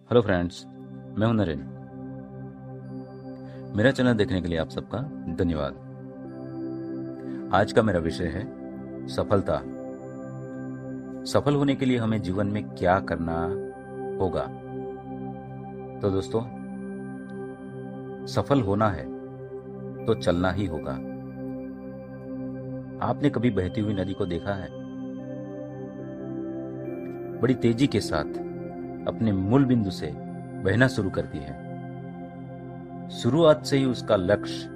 Hello friends, मैं हूं नरेन। मेरा चैनल देखने के लिए आप सबका धन्यवाद। आज का मेरा विषय है सफलता। सफल होने के लिए हमें जीवन में क्या करना होगा। तो दोस्तों, सफल होना है तो चलना ही होगा। आपने कभी बहती हुई नदी को देखा है? बड़ी तेजी के साथ अपने मूल बिंदु से बहना शुरू करती है। शुरुआत से ही उसका लक्ष्य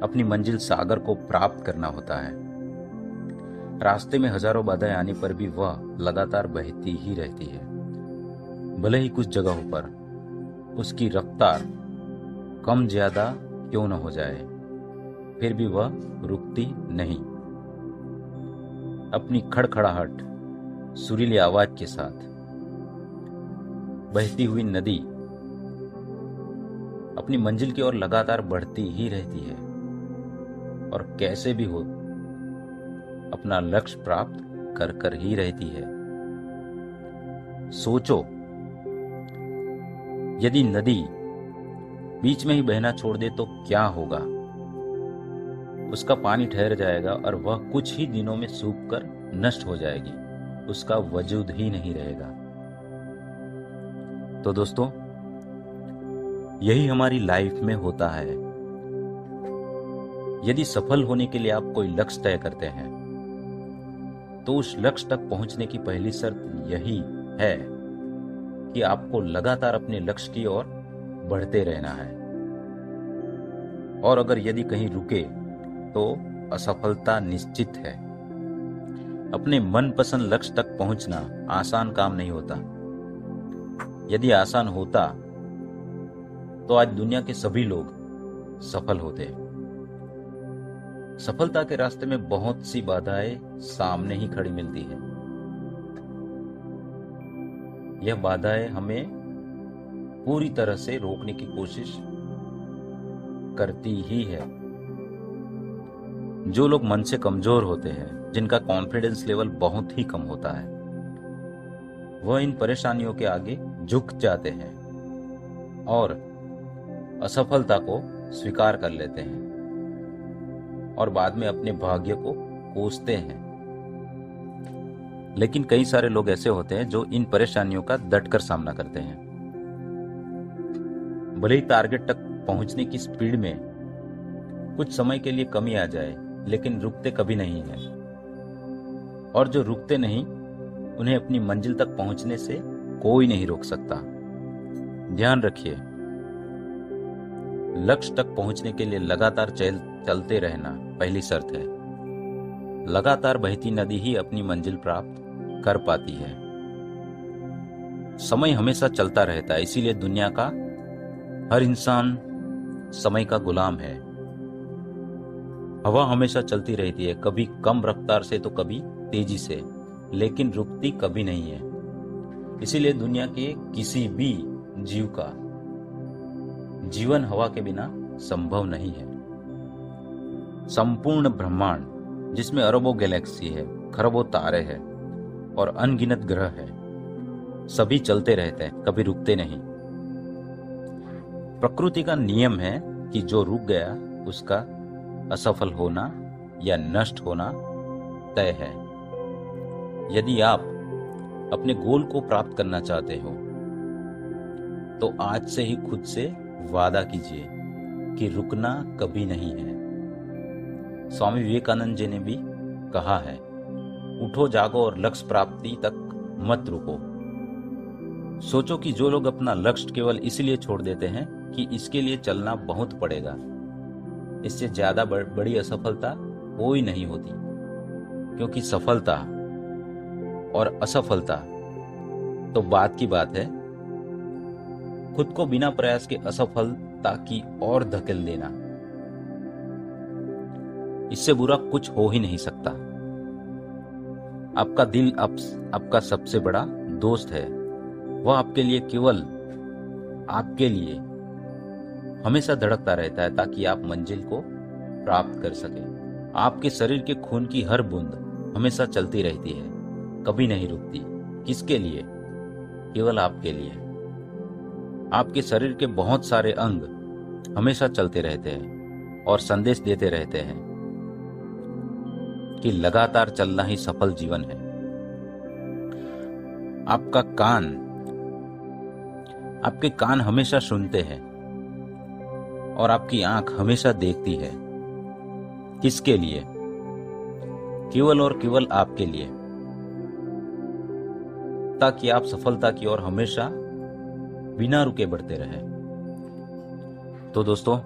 अपनी मंजिल सागर को प्राप्त करना होता है। रास्ते में हजारों बाधाएं आने पर भी वह लगातार बहती ही रहती है। भले ही कुछ जगहों पर उसकी रफ्तार कम ज्यादा क्यों न हो जाए, फिर भी वह रुकती नहीं। अपनी खड़खड़ाहट सुरीली आवाज के साथ बहती हुई नदी अपनी मंजिल की ओर लगातार बढ़ती ही रहती है और कैसे भी हो अपना लक्ष्य प्राप्त कर कर ही रहती है। सोचो, यदि नदी बीच में ही बहना छोड़ दे तो क्या होगा? उसका पानी ठहर जाएगा और वह कुछ ही दिनों में सूखकर नष्ट हो जाएगी। उसका वजूद ही नहीं रहेगा। तो दोस्तों, यही हमारी लाइफ में होता है। यदि सफल होने के लिए आप कोई लक्ष्य तय करते हैं तो उस लक्ष्य तक पहुंचने की पहली शर्त यही है कि आपको लगातार अपने लक्ष्य की ओर बढ़ते रहना है। और अगर यदि कहीं रुके तो असफलता निश्चित है। अपने मनपसंद लक्ष्य तक पहुंचना आसान काम नहीं होता। यदि आसान होता तो आज दुनिया के सभी लोग सफल होते। सफलता के रास्ते में बहुत सी बाधाएं सामने ही खड़ी मिलती है। यह बाधाएं हमें पूरी तरह से रोकने की कोशिश करती ही है। जो लोग मन से कमजोर होते हैं, जिनका कॉन्फिडेंस लेवल बहुत ही कम होता है, वह इन परेशानियों के आगे झुक जाते हैं और असफलता को स्वीकार कर लेते हैं और बाद में अपने भाग्य को कोसते हैं। लेकिन कई सारे लोग ऐसे होते हैं जो इन परेशानियों का डटकर सामना करते हैं। भले ही टारगेट तक पहुंचने की स्पीड में कुछ समय के लिए कमी आ जाए, लेकिन रुकते कभी नहीं है। और जो रुकते नहीं, उन्हें अपनी मंजिल तक पहुंचने से कोई नहीं रोक सकता। ध्यान रखिए, लक्ष्य तक पहुंचने के लिए लगातार चलते रहना पहली शर्त है। लगातार बहती नदी ही अपनी मंजिल प्राप्त कर पाती है। समय हमेशा चलता रहता है, इसीलिए दुनिया का हर इंसान समय का गुलाम है। हवा हमेशा चलती रहती है, कभी कम रफ्तार से तो कभी तेजी से, लेकिन रुकती कभी नहीं है। इसीलिए दुनिया के किसी भी जीव का जीवन हवा के बिना संभव नहीं है। संपूर्ण ब्रह्मांड, जिसमें अरबों गैलेक्सी है, खरबों तारे हैं और अनगिनत ग्रह है, सभी चलते रहते हैं, कभी रुकते नहीं। प्रकृति का नियम है कि जो रुक गया उसका असफल होना या नष्ट होना तय है। यदि आप अपने गोल को प्राप्त करना चाहते हो तो आज से ही खुद से वादा कीजिए कि रुकना कभी नहीं है। स्वामी विवेकानंद जी ने भी कहा है, उठो जागो और लक्ष्य प्राप्ति तक मत रुको। सोचो कि जो लोग अपना लक्ष्य केवल इसलिए छोड़ देते हैं कि इसके लिए चलना बहुत पड़ेगा, इससे ज्यादा बड़ी असफलता कोई नहीं होती। क्योंकि सफलता और असफलता तो बात की बात है, खुद को बिना प्रयास के असफलता की ओर धकेल देना, इससे बुरा कुछ हो ही नहीं सकता। आपका दिल आपका सबसे बड़ा दोस्त है। वह आपके लिए केवल आपके लिए हमेशा धड़कता रहता है ताकि आप मंजिल को प्राप्त कर सकें। आपके शरीर के खून की हर बूंद हमेशा चलती रहती है, कभी नहीं रुकती। किसके लिए? केवल आपके लिए। आपके शरीर के बहुत सारे अंग हमेशा चलते रहते हैं और संदेश देते रहते हैं कि लगातार चलना ही सफल जीवन है। आपके कान हमेशा सुनते हैं और आपकी आंख हमेशा देखती है। किसके लिए? केवल और केवल आपके लिए, ताकि आप सफलता की ओर हमेशा बिना रुके बढ़ते रहे। तो दोस्तों,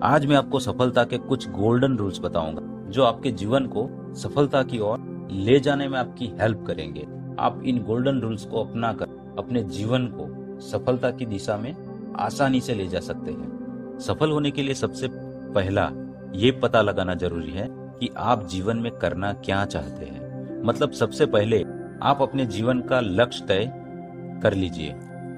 आज मैं आपको सफलता के कुछ गोल्डन रूल्स बताऊंगा जो आपके जीवन को सफलता की ओर ले जाने में आपकी हेल्प करेंगे। आप इन गोल्डन रूल्स को अपनाकर अपने जीवन को सफलता की दिशा में आसानी से ले जा सकते हैं। सफल होने के लिए सबसे पहला ये पता लगाना जरूरी है कि आप जीवन में करना क्या चाहते हैं। मतलब सबसे पहले आप अपने जीवन का लक्ष्य तय कर लीजिए।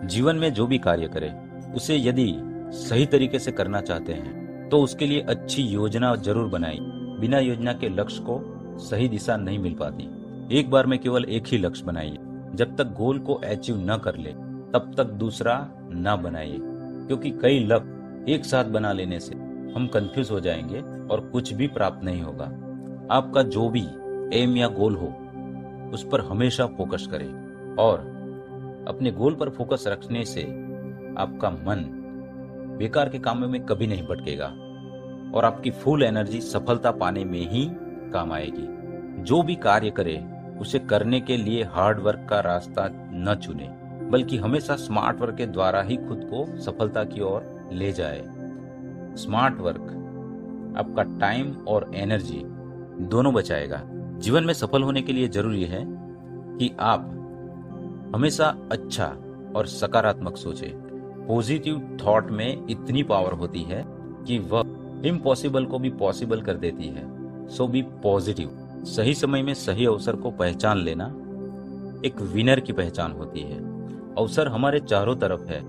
जीवन में जो भी कार्य करें उसे यदि सही तरीके से करना चाहते हैं तो उसके लिए अच्छी योजना जरूर बनाइए। बिना योजना के लक्ष्य को सही दिशा नहीं मिल पाती। एक बार में केवल एक ही लक्ष्य बनाइए। जब तक गोल को अचीव न कर ले तब तक दूसरा न बनाइए, क्योंकि कई लक्ष्य एक साथ बना लेने से हम कंफ्यूज हो जाएंगे और कुछ भी प्राप्त नहीं होगा। आपका जो भी एम या गोल हो उस पर हमेशा फोकस करें और अपने गोल पर फोकस रखने से आपका मन बेकार के कामों में कभी नहीं भटकेगा और आपकी फुल एनर्जी सफलता पाने में ही काम आएगी। जो भी कार्य करे उसे करने के लिए हार्ड वर्क का रास्ता न चुने, बल्कि हमेशा स्मार्ट वर्क के द्वारा ही खुद को सफलता की ओर ले जाए। स्मार्ट वर्क आपका टाइम और एनर्जी दोनों बचाएगा। जीवन में सफल होने के लिए जरूरी है कि आप हमेशा अच्छा और सकारात्मक सोचें। पॉजिटिव थॉट में इतनी पावर होती है कि वह इम्पॉसिबल को भी पॉसिबल कर देती है। सो बी पॉजिटिव। सही समय में सही अवसर को पहचान लेना एक विनर की पहचान होती है। अवसर हमारे चारों तरफ है,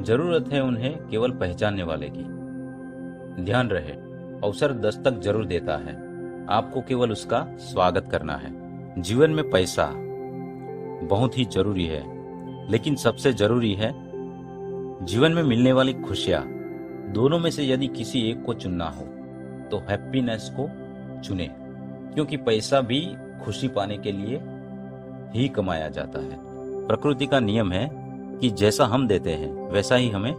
जरूरत है उन्हें केवल पहचानने वाले की। ध्यान रहे, अवसर दस्तक जरूर देता है, आपको केवल उसका स्वागत करना है। जीवन में पैसा बहुत ही जरूरी है, लेकिन सबसे जरूरी है जीवन में मिलने वाली खुशियां। दोनों में से यदि किसी एक को चुनना हो तो हैप्पीनेस को चुने, क्योंकि पैसा भी खुशी पाने के लिए ही कमाया जाता है। प्रकृति का नियम है कि जैसा हम देते हैं वैसा ही हमें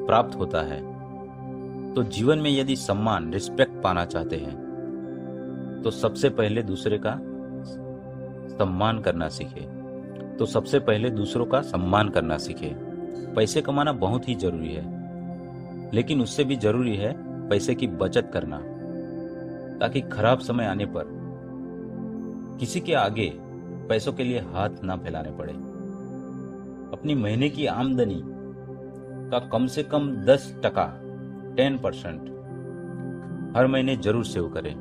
प्राप्त होता है। तो जीवन में यदि सम्मान, रिस्पेक्ट पाना चाहते हैं तो सबसे पहले दूसरे का सम्मान करना सीखे। दूसरों का सम्मान करना सीखे। पैसे कमाना बहुत ही जरूरी है, लेकिन उससे भी जरूरी है पैसे की बचत करना, ताकि खराब समय आने पर किसी के आगे पैसों के लिए हाथ ना फैलाने पड़े। अपनी महीने की आमदनी का कम से कम 10% हर महीने जरूर सेव करें।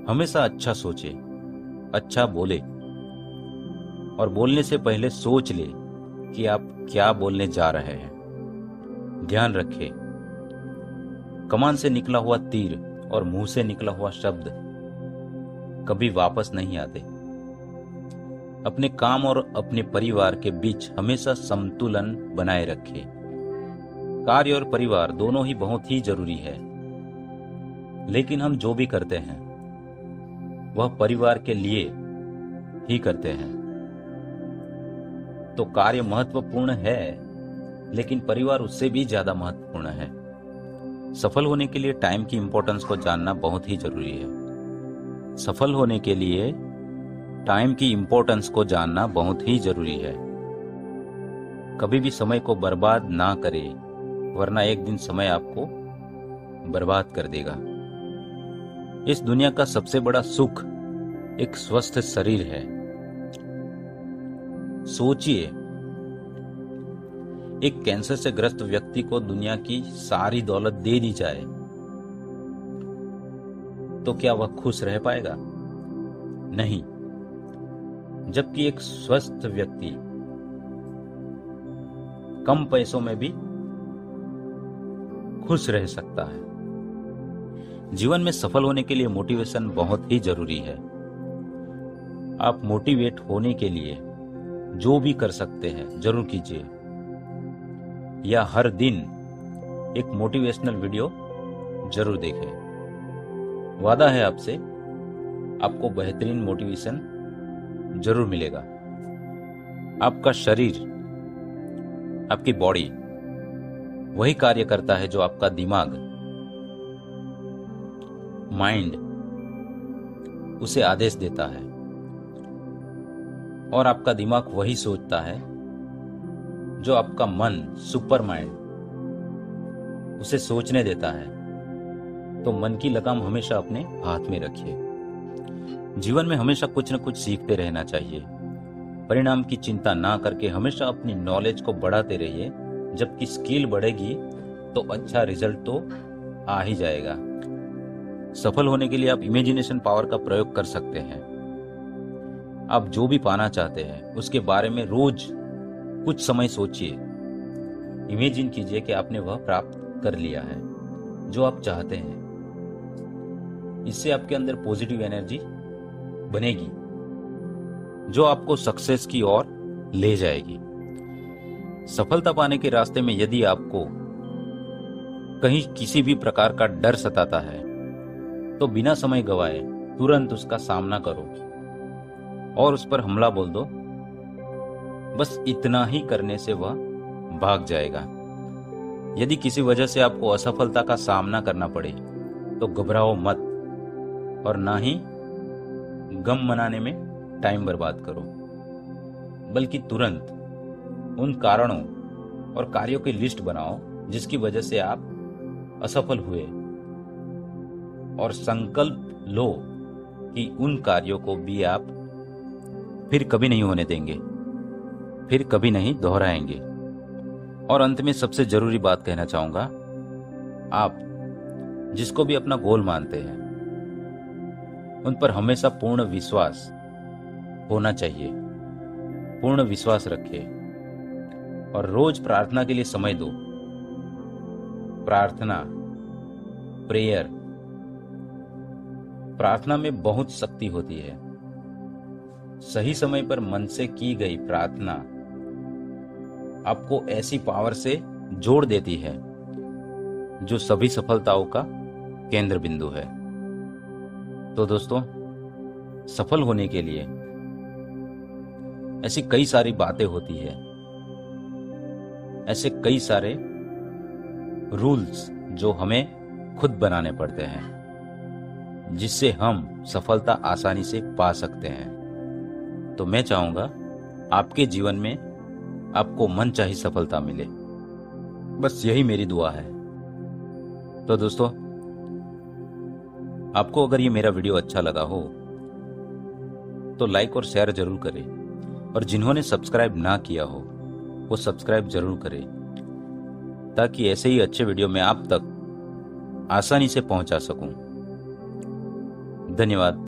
हमेशा अच्छा सोचे, अच्छा बोले और बोलने से पहले सोच ले कि आप क्या बोलने जा रहे हैं। ध्यान रखें, कमान से निकला हुआ तीर और मुंह से निकला हुआ शब्द कभी वापस नहीं आते। अपने काम और अपने परिवार के बीच हमेशा संतुलन बनाए रखें। कार्य और परिवार दोनों ही बहुत ही जरूरी है, लेकिन हम जो भी करते हैं वह परिवार के लिए ही करते हैं। तो कार्य महत्वपूर्ण है, लेकिन परिवार उससे भी ज्यादा महत्वपूर्ण है। सफल होने के लिए टाइम की इंपॉर्टेंस को जानना बहुत ही जरूरी है। सफल होने के लिए टाइम की इंपॉर्टेंस को जानना बहुत ही जरूरी है। कभी भी समय को बर्बाद ना करें, वरना एक दिन समय आपको बर्बाद कर देगा। इस दुनिया का सबसे बड़ा सुख एक स्वस्थ शरीर है। सोचिए, एक कैंसर से ग्रस्त व्यक्ति को दुनिया की सारी दौलत दे दी जाए तो क्या वह खुश रह पाएगा? नहीं। जबकि एक स्वस्थ व्यक्ति कम पैसों में भी खुश रह सकता है। जीवन में सफल होने के लिए मोटिवेशन बहुत ही जरूरी है। आप मोटिवेट होने के लिए जो भी कर सकते हैं जरूर कीजिए। या हर दिन एक मोटिवेशनल वीडियो जरूर देखें। वादा है आपसे, आपको बेहतरीन मोटिवेशन जरूर मिलेगा। आपका शरीर, आपकी बॉडी वही कार्य करता है जो आपका दिमाग, माइंड उसे आदेश देता है, और आपका दिमाग वही सोचता है जो आपका मन, सुपर माइंड उसे सोचने देता है। तो मन की लगाम हमेशा अपने हाथ में रखिए। जीवन में हमेशा कुछ न कुछ सीखते रहना चाहिए। परिणाम की चिंता ना करके हमेशा अपनी नॉलेज को बढ़ाते रहिए। जबकि स्किल बढ़ेगी तो अच्छा रिजल्ट तो आ ही जाएगा। सफल होने के लिए आप इमेजिनेशन पावर का प्रयोग कर सकते हैं। आप जो भी पाना चाहते हैं उसके बारे में रोज कुछ समय सोचिए। इमेजिन कीजिए कि आपने वह प्राप्त कर लिया है जो आप चाहते हैं। इससे आपके अंदर पॉजिटिव एनर्जी बनेगी जो आपको सक्सेस की ओर ले जाएगी। सफलता पाने के रास्ते में यदि आपको कहीं किसी भी प्रकार का डर सताता है तो बिना समय गवाए तुरंत उसका सामना करो और उस पर हमला बोल दो। बस इतना ही करने से वह भाग जाएगा। यदि किसी वजह से आपको असफलता का सामना करना पड़े तो घबराओ मत और ना ही गम मनाने में टाइम बर्बाद करो, बल्कि तुरंत उन कारणों और कार्यों की लिस्ट बनाओ जिसकी वजह से आप असफल हुए, और संकल्प लो कि उन कार्यों को भी आप फिर कभी नहीं होने देंगे, फिर कभी नहीं दोहराएंगे। और अंत में सबसे जरूरी बात कहना चाहूंगा, आप जिसको भी अपना गोल मानते हैं उन पर हमेशा पूर्ण विश्वास होना चाहिए। पूर्ण विश्वास रखें और रोज प्रार्थना के लिए समय दो। प्रार्थना में बहुत शक्ति होती है। सही समय पर मन से की गई प्रार्थना आपको ऐसी पावर से जोड़ देती है जो सभी सफलताओं का केंद्र बिंदु है। तो दोस्तों, सफल होने के लिए ऐसी कई सारी बातें होती है, ऐसे कई सारे रूल्स जो हमें खुद बनाने पड़ते हैं जिससे हम सफलता आसानी से पा सकते हैं। तो मैं चाहूंगा आपके जीवन में आपको मनचाही सफलता मिले। बस यही मेरी दुआ है। तो दोस्तों, आपको अगर ये मेरा वीडियो अच्छा लगा हो तो लाइक और शेयर जरूर करें, और जिन्होंने सब्सक्राइब ना किया हो वो सब्सक्राइब जरूर करें, ताकि ऐसे ही अच्छे वीडियो मैं आप तक आसानी से पहुंचा सकूं। धन्यवाद।